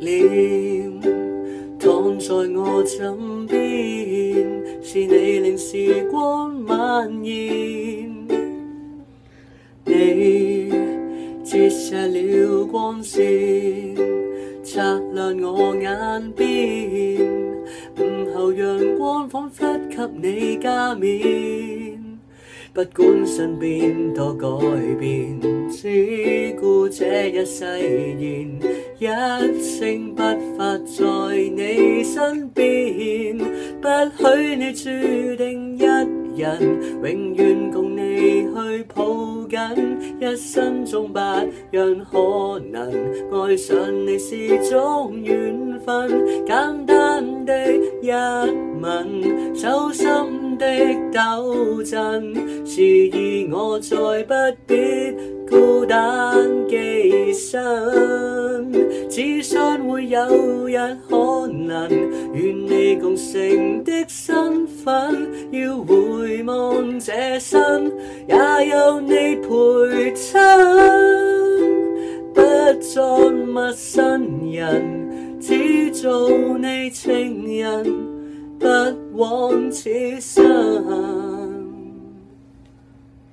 臉躺在我枕邊，是你令時光蔓延。你折射了光線，擦亮我眼邊，午後陽光彷彿給你加冕。不管身邊多改變，只顧這一誓言，一聲不發在你身邊。不許你注定一人，永遠共你去抱緊，一生中不讓可能愛上你是種緣分。簡單的一吻，手心的抖震，示意我再不必孤單寄身。只信會有日可能，與你共成的身份，要回望這生，也有你陪襯。不作陌生人，只做你情人，不枉此生。